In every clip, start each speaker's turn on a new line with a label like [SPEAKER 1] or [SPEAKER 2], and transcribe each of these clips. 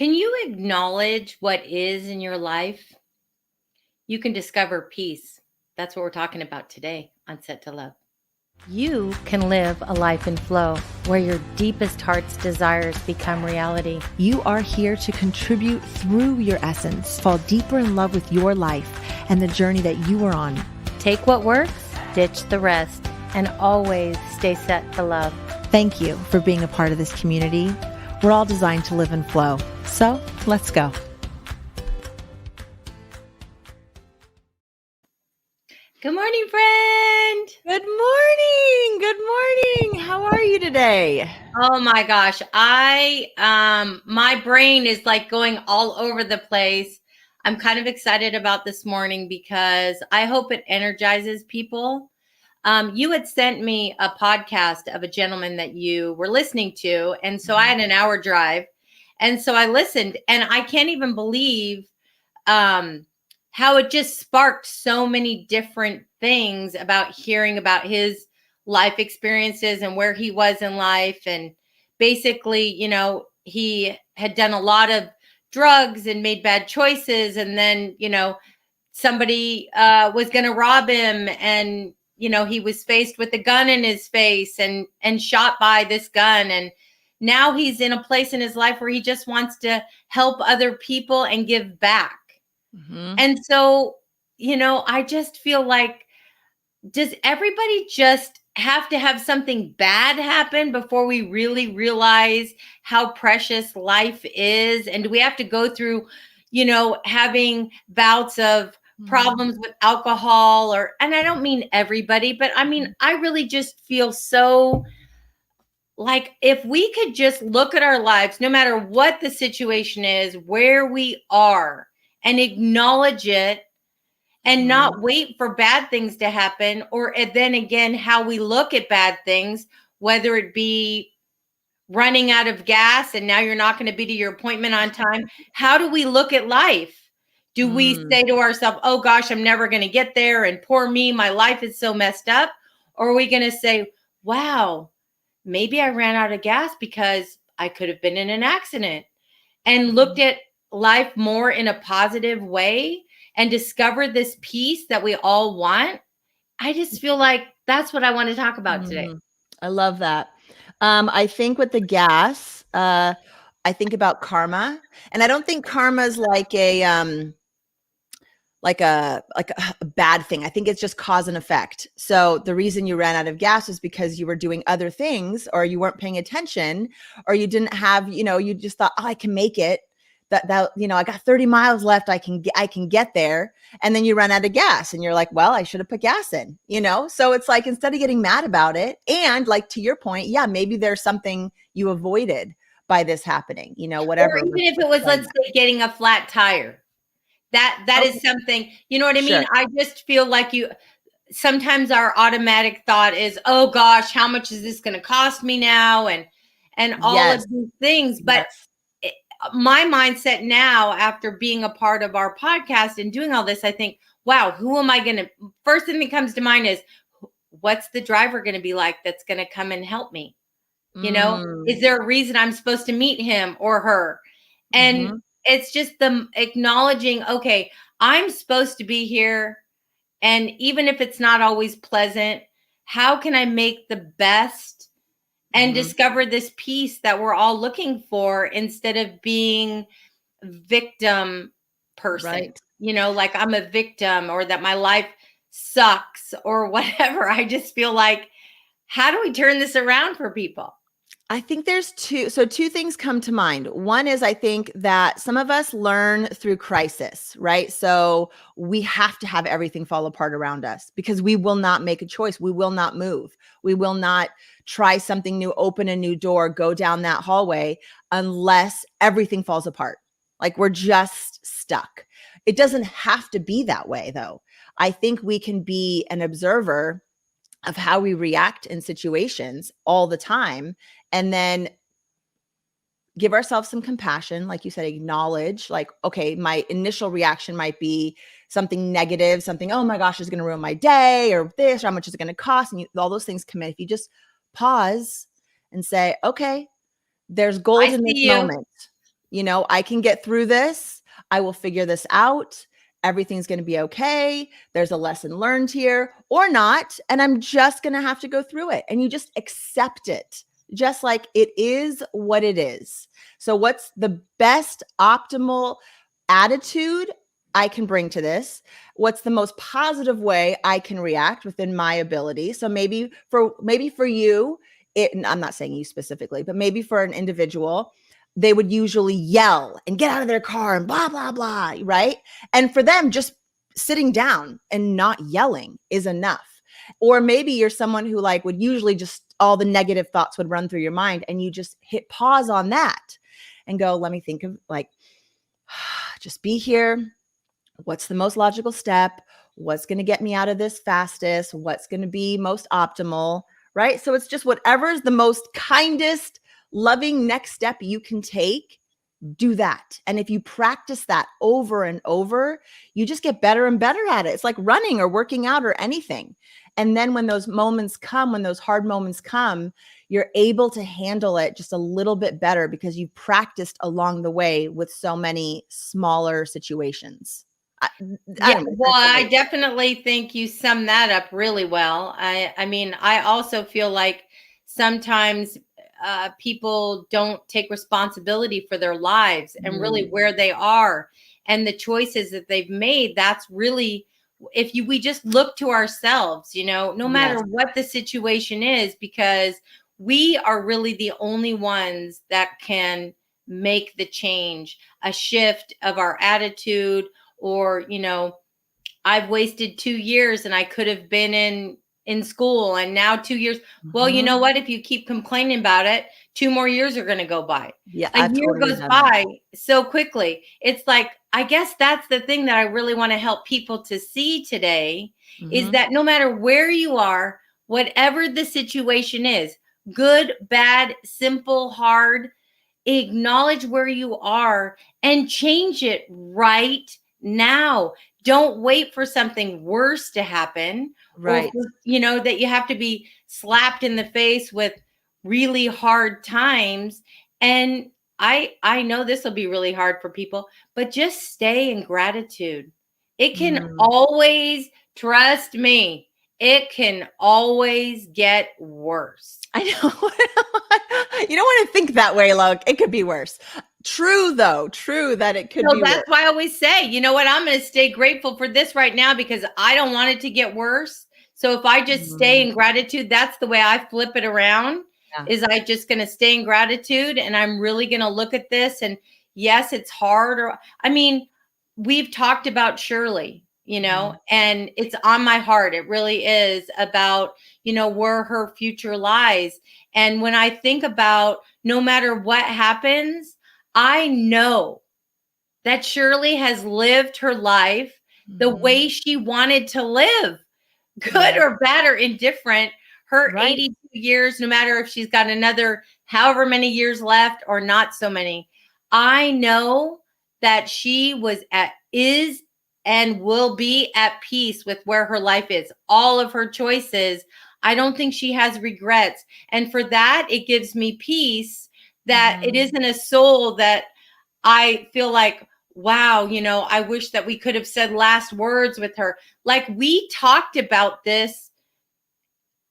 [SPEAKER 1] Can you acknowledge what is in your life? You can discover peace. That's what we're talking about today on Set to Love. You can live a life in flow where your deepest heart's desires become reality.
[SPEAKER 2] You are here to contribute through your essence, fall deeper in love with your life and the journey that you are on.
[SPEAKER 1] Take what works, ditch the rest, and always stay set to love.
[SPEAKER 2] Thank you for being a part of this community. We're all designed to live in flow. So let's go.
[SPEAKER 1] Good morning, friend.
[SPEAKER 2] Good morning. Good morning. How are you today?
[SPEAKER 1] Oh my gosh. My brain is like going all over the place. I'm kind of excited about this morning because I hope it energizes people. You had sent me a podcast of a gentleman that you were listening to. And so I had an hour drive. And so I listened, and I can't even believe how it just sparked so many different things about hearing about his life experiences and where he was in life. And basically, he had done a lot of drugs and made bad choices. And then, somebody was going to rob him, and, he was faced with a gun in his face and shot by this gun. And now he's in a place in his life where he just wants to help other people and give back. Mm-hmm. And so, I just feel like, does everybody just have to have something bad happen before we really realize how precious life is? And do we have to go through, having bouts of problems with alcohol and I don't mean everybody, but I mean, I really just feel so like if we could just look at our lives, no matter what the situation is, where we are, and acknowledge it and not wait for bad things to happen, or then again, how we look at bad things, whether it be running out of gas and now you're not going to be to your appointment on time. How do we look at life? Do we say to ourselves, oh gosh, I'm never going to get there, and poor me, my life is so messed up? Or are we going to say, wow, maybe I ran out of gas because I could have been in an accident, and looked at life more in a positive way and discover this peace that we all want? I just feel like that's what I want to talk about today.
[SPEAKER 2] I love that. I think with the gas, I think about karma, and I don't think karma is like a bad thing. I think it's just cause and effect. So the reason you ran out of gas is because you were doing other things, or you weren't paying attention, or you didn't have, you just thought, oh, I can make it. That I got 30 miles left. I can get there. And then you run out of gas and you're like, well, I should have put gas in, So it's like, instead of getting mad about it, and like, to your point, yeah, maybe there's something you avoided by this happening, whatever.
[SPEAKER 1] Or even if it was, let's say, getting a flat tire. That is something, you know what I mean? Sure. I just feel like sometimes our automatic thought is, oh gosh, how much is this going to cost me now? And all of these things. But my mindset now, after being a part of our podcast and doing all this, I think, wow, who am I going to, first thing that comes to mind is, what's the driver going to be like that's going to come and help me? Is there a reason I'm supposed to meet him or her? And it's just the acknowledging, okay, I'm supposed to be here. And even if it's not always pleasant, how can I make the best and discover this peace that we're all looking for, instead of being victim person, right? Like I'm a victim, or that my life sucks or whatever. I just feel like, how do we turn this around for people?
[SPEAKER 2] I think there's two things come to mind. One is, I think that some of us learn through crisis, right? So we have to have everything fall apart around us, because we will not make a choice. We will not move. We will not try something new, open a new door, go down that hallway, unless everything falls apart. Like, we're just stuck. It doesn't have to be that way, though. I think we can be an observer of how we react in situations all the time, and then give ourselves some compassion. Like you said, acknowledge, like, okay, my initial reaction might be something negative, something, oh my gosh, it's going to ruin my day, or this, or how much is it going to cost? And all those things come in. If you just pause and say, okay, there's gold in this moment. I can get through this. I will figure this out. Everything's going to be okay. There's a lesson learned here or not. And I'm just going to have to go through it. And you just accept it, just like it is what it is. So, what's the best optimal attitude I can bring to this? What's the most positive way I can react within my ability? So maybe for you, and I'm not saying you specifically, but maybe for an individual, they would usually yell and get out of their car and blah, blah, blah, right? And for them, just sitting down and not yelling is enough. Or maybe you're someone who like would usually just all the negative thoughts would run through your mind, and you just hit pause on that and go, let me think of like, just be here. What's the most logical step? What's going to get me out of this fastest? What's going to be most optimal, right? So it's just whatever's the most kindest, loving next step you can take, do that. And if you practice that over and over, you just get better and better at it. It's like running or working out or anything. And then when those moments come, when those hard moments come, you're able to handle it just a little bit better because you've practiced along the way with so many smaller situations.
[SPEAKER 1] Yeah, well, I definitely think you sum that up really well. I mean, I also feel like sometimes people don't take responsibility for their lives and really where they are and the choices that they've made. That's really, we just look to ourselves, no matter what the situation is, because we are really the only ones that can make the change, a shift of our attitude. Or, I've wasted 2 years and I could have been in school, and now 2 years. Well, you know what? If you keep complaining about it, 2 more years are going to go by.
[SPEAKER 2] Yeah,
[SPEAKER 1] a year goes by so quickly. It's like, I guess that's the thing that I really want to help people to see today is that no matter where you are, whatever the situation is, good, bad, simple, hard, acknowledge where you are and change it right now. Don't wait for something worse to happen,
[SPEAKER 2] right?
[SPEAKER 1] Or that you have to be slapped in the face with really hard times. And I know this will be really hard for people, but just stay in gratitude. It can always, trust me, it can always get worse.
[SPEAKER 2] I know. You don't want to think that way, Luke. It could be worse. True, though. True that it could be
[SPEAKER 1] That's
[SPEAKER 2] worse.
[SPEAKER 1] why I always say, you know what? I'm going to stay grateful for this right now because I don't want it to get worse. So if I just stay in gratitude, that's the way I flip it around. Is I just going to stay in gratitude, and I'm really going to look at this. And yes, it's hard. We've talked about Shirley, and it's on my heart. It really is about, where her future lies. And when I think about no matter what happens, I know that Shirley has lived her life the way she wanted to live, good or bad or indifferent. Her 82 years, no matter if she's got another however many years left or not so many, I know that she is and will be at peace with where her life is. All of her choices, I don't think she has regrets. And for that, it gives me peace that it isn't a soul that I feel like, wow, I wish that we could have said last words with her. Like, we talked about this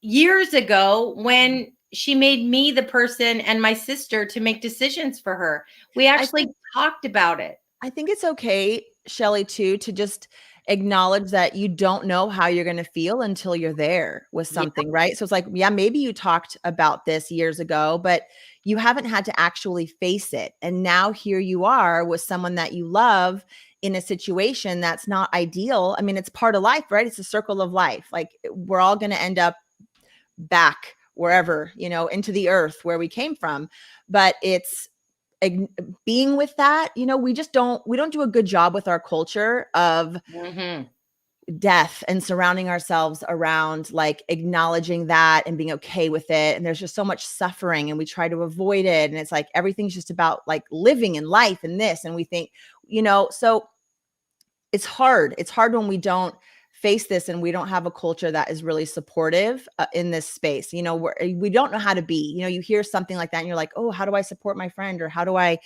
[SPEAKER 1] years ago when she made me the person and my sister to make decisions for her. We actually talked about it.
[SPEAKER 2] I think it's okay, Shelly, too, to just acknowledge that you don't know how you're going to feel until you're there with something, right? So it's like, yeah, maybe you talked about this years ago, but you haven't had to actually face it. And now here you are with someone that you love in a situation that's not ideal. I mean, it's part of life, right? It's a circle of life. Like, we're all going to end up back wherever, into the earth where we came from. But it's being with that, we don't do a good job with our culture of death and surrounding ourselves around like acknowledging that and being okay with it. And there's just so much suffering and we try to avoid it. And it's like, everything's just about like living in life and this. And we think, so it's hard. It's hard when we don't face this and we don't have a culture that is really supportive in this space. We don't know how to be. You hear something like that and you're like, oh, how do I support my friend, or how do I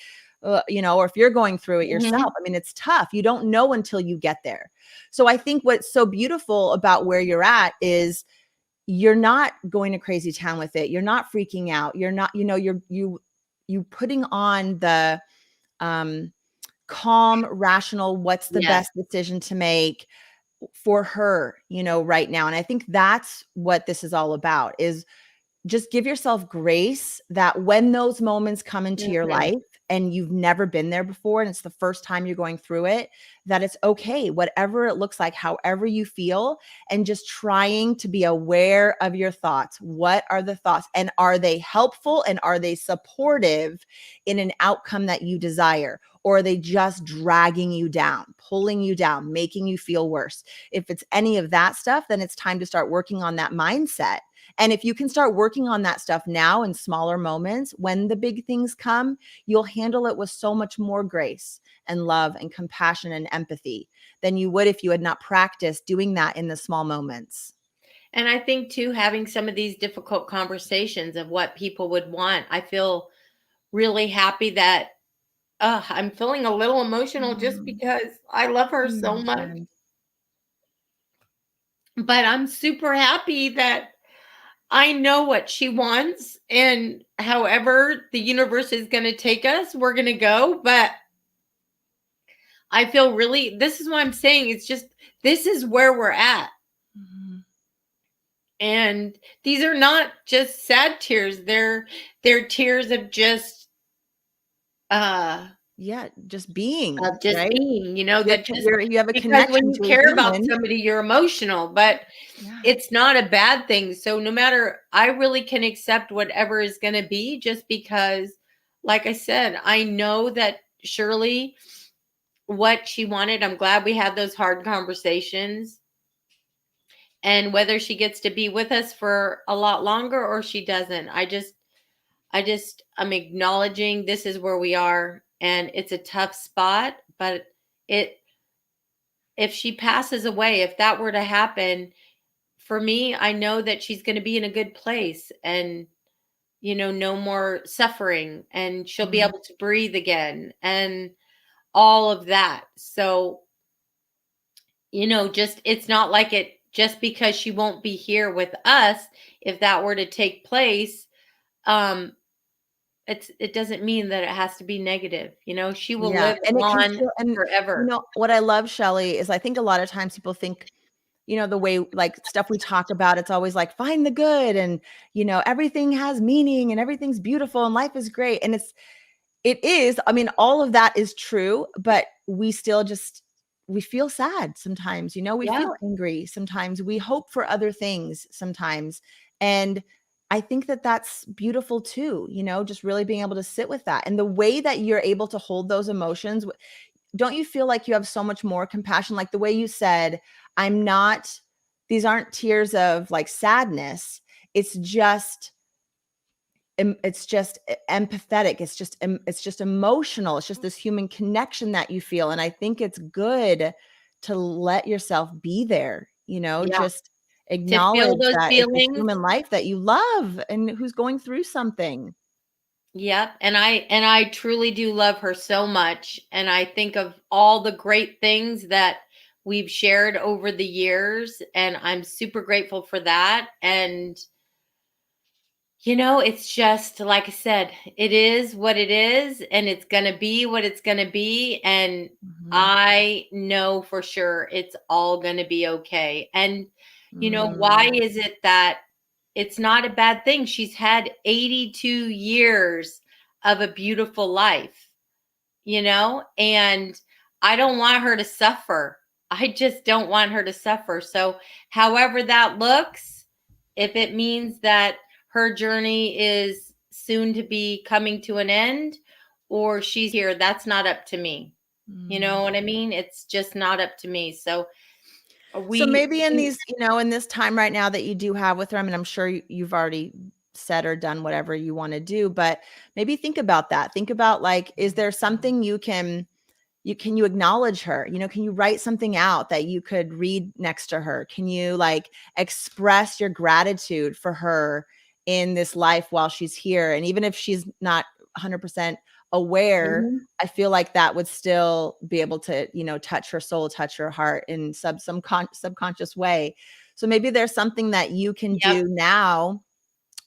[SPEAKER 2] or if you're going through it
[SPEAKER 1] Mhm.
[SPEAKER 2] yourself. I mean, it's tough. You don't know until you get there. So I think what's so beautiful about where you're at is you're not going to crazy town with it. You're not freaking out. You're not, you putting on the um calm, rational, what's the
[SPEAKER 1] Yes.
[SPEAKER 2] best decision to make for her, right now. And I think that's what this is all about, is just give yourself grace that when those moments come into your
[SPEAKER 1] Mhm.
[SPEAKER 2] life and you've never been there before and it's the first time you're going through it, that it's okay, whatever it looks like, however you feel, and just trying to be aware of your thoughts. What are the thoughts, and are they helpful, and are they supportive in an outcome that you desire? Or are they just dragging you down, pulling you down, making you feel worse? If it's any of that stuff, then it's time to start working on that mindset. And if you can start working on that stuff now in smaller moments, when the big things come, you'll handle it with so much more grace and love and compassion and empathy than you would if you had not practiced doing that in the small moments.
[SPEAKER 1] And I think too, having some of these difficult conversations of what people would want, I feel really happy that I'm feeling a little emotional just
[SPEAKER 2] Mm,
[SPEAKER 1] because I love her
[SPEAKER 2] I
[SPEAKER 1] so much.
[SPEAKER 2] understand.
[SPEAKER 1] But I'm super happy that I know what she wants, and however the universe is going to take us, we're going to go. But I feel really, this is what I'm saying. It's just, this is where we're at.
[SPEAKER 2] Mhm.
[SPEAKER 1] And these are not just sad tears. They're tears uh
[SPEAKER 2] Yeah, just being,
[SPEAKER 1] of just
[SPEAKER 2] right?
[SPEAKER 1] being, that just,
[SPEAKER 2] You have a
[SPEAKER 1] because when
[SPEAKER 2] connection
[SPEAKER 1] you
[SPEAKER 2] to a
[SPEAKER 1] care about
[SPEAKER 2] human.
[SPEAKER 1] somebody, you're emotional, but
[SPEAKER 2] Yeah.
[SPEAKER 1] it's not a bad thing. So no matter, I really can accept whatever is going to be, just because, like I said, I know that Shirley, what she wanted, I'm glad we had those hard conversations. And whether she gets to be with us for a lot longer or she doesn't, I'm acknowledging this is where we are, and it's a tough spot, but it if she passes away, if that were to happen, for me, I know that she's going to be in a good place, and no more suffering, and she'll be
[SPEAKER 2] Mhm.
[SPEAKER 1] able to breathe again, and all of that. So, just, it's not like it, just because she won't be here with us, if that were to take place, um it doesn't mean that it has to be negative. She will
[SPEAKER 2] Yeah,
[SPEAKER 1] live
[SPEAKER 2] and it can
[SPEAKER 1] on
[SPEAKER 2] still, and
[SPEAKER 1] forever.
[SPEAKER 2] what I love, Shelley, is I think a lot of times people think, the way, like, stuff we talk about, it's always like find the good, and everything has meaning and everything's beautiful and life is great. And it is, I mean, all of that is true, but we still just, we feel sad sometimes, we
[SPEAKER 1] Yeah.
[SPEAKER 2] feel angry sometimes, we hope for other things sometimes. And I think that that's beautiful too, just really being able to sit with that. And the way that you're able to hold those emotions, don't you feel like you have so much more compassion? Like the way you said, I'm not, these aren't tears of like sadness. It's just, it's just empathetic. It's just emotional. It's just this human connection that you feel. And I think it's good to let yourself be there,
[SPEAKER 1] Yeah.
[SPEAKER 2] just
[SPEAKER 1] To feel
[SPEAKER 2] acknowledge
[SPEAKER 1] those
[SPEAKER 2] that it's a
[SPEAKER 1] feelings.
[SPEAKER 2] human life that you love and who's going through something.
[SPEAKER 1] Yep. And I truly do love her so much. And I think of all the great things that we've shared over the years. And I'm super grateful for that. And it's just like I said, it is what it is, and it's going to be what it's going to be. And
[SPEAKER 2] Mhm.
[SPEAKER 1] I know for sure it's all going to be okay. And, why
[SPEAKER 2] Mm.
[SPEAKER 1] is it that it's not a bad thing? She's had 82 years of a beautiful life, and I don't want her to suffer. I just don't want her to suffer. So, however that looks, if it means that her journey is soon to be coming to an end, or she's here, that's not up to me. You know
[SPEAKER 2] Mm.
[SPEAKER 1] what I mean? It's just not up to me. So,
[SPEAKER 2] So
[SPEAKER 1] we,
[SPEAKER 2] maybe in these, in this time right now that you do have with her, I mean, I'm sure you've already said or done whatever you want to do, but maybe think about that. Think about, like, is there something you acknowledge her? Can you write something out that you could read next to her? Can you, like, express your gratitude for her in this life while she's here? And even if she's not 100% aware,
[SPEAKER 1] Mhm.
[SPEAKER 2] I feel like that would still be able to, touch her soul, touch her heart in some subconscious way. So maybe there's something that you can
[SPEAKER 1] Yep.
[SPEAKER 2] do now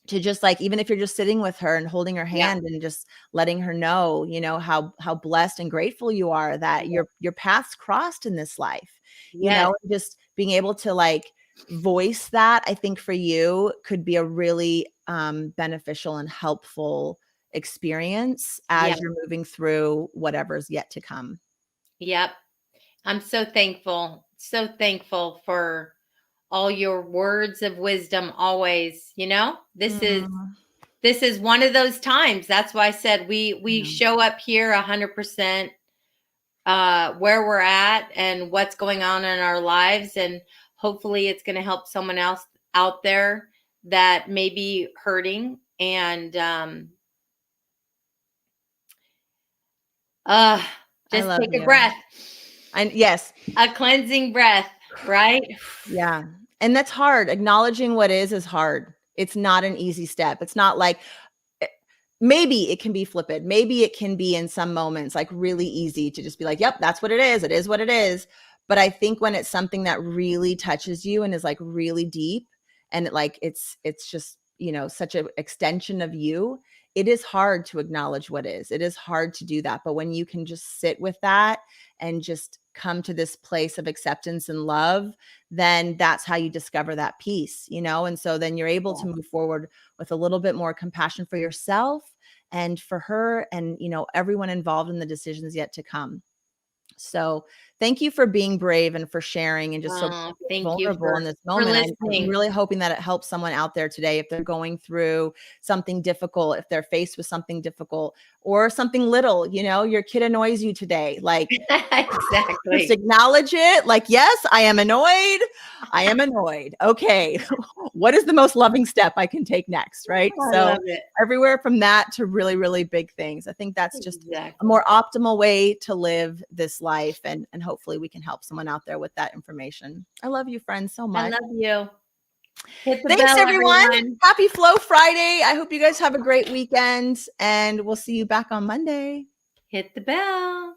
[SPEAKER 2] to just like, even if you're just sitting with her and holding her
[SPEAKER 1] Yeah.
[SPEAKER 2] hand and just letting her know, how blessed and grateful you are that
[SPEAKER 1] Yeah.
[SPEAKER 2] your paths crossed in this life,
[SPEAKER 1] Yes.
[SPEAKER 2] just being able to like voice that, I think for you could be a really beneficial and helpful experience
[SPEAKER 1] Yeah.
[SPEAKER 2] as you're moving through whatever's yet to come.
[SPEAKER 1] Yep. I'm so thankful for all your words of wisdom always,
[SPEAKER 2] Mhm.
[SPEAKER 1] this is one of those times. That's why I said we
[SPEAKER 2] Yeah.
[SPEAKER 1] show up here 100% where we're at and what's going on in our lives, and hopefully it's going to help someone else out there that may be hurting, and uh
[SPEAKER 2] I
[SPEAKER 1] just
[SPEAKER 2] love
[SPEAKER 1] take a
[SPEAKER 2] you.
[SPEAKER 1] breath,
[SPEAKER 2] And yes,
[SPEAKER 1] a cleansing breath, right?
[SPEAKER 2] yeah. And that's hard. Acknowledging what is hard. It's not an easy step. It's not like eh, maybe it can be flippant. Maybe it can be in some moments like really easy to just be like, yep, that's what it is. It is what it is. But I think when it's something that really touches you and is like really deep and it's just, such an extension of you, it is hard to acknowledge what is. It is hard to do that. But when you can just sit with that and just come to this place of acceptance and love, then that's how you discover that peace, And so then you're able to move forward with a little bit more compassion for yourself and for her and, everyone involved in the decisions yet to come. So thank you for being brave and for sharing and just so
[SPEAKER 1] Oh, thank you
[SPEAKER 2] vulnerable in this
[SPEAKER 1] for
[SPEAKER 2] moment. I'm
[SPEAKER 1] listening.
[SPEAKER 2] really hoping that it helps someone out there today if they're going through something difficult, if they're faced with something difficult or something little, your kid annoys you today. Like, just
[SPEAKER 1] Exactly.
[SPEAKER 2] acknowledge it. Like, yes, I am annoyed. I am annoyed. Okay. What is the most loving step I can take next? Right.
[SPEAKER 1] I
[SPEAKER 2] So,
[SPEAKER 1] love it.
[SPEAKER 2] everywhere from that to really, really big things. I think that's just a
[SPEAKER 1] Exactly.
[SPEAKER 2] more optimal way to live this life. And hopefully we can help someone out there with that information. I love you, friends, so
[SPEAKER 1] I
[SPEAKER 2] much.
[SPEAKER 1] love you. Hit the
[SPEAKER 2] Thanks,
[SPEAKER 1] bell,
[SPEAKER 2] everyone.
[SPEAKER 1] everyone.
[SPEAKER 2] Happy Flow Friday. I hope you guys have a great weekend and we'll see you back on Monday.
[SPEAKER 1] Hit the bell.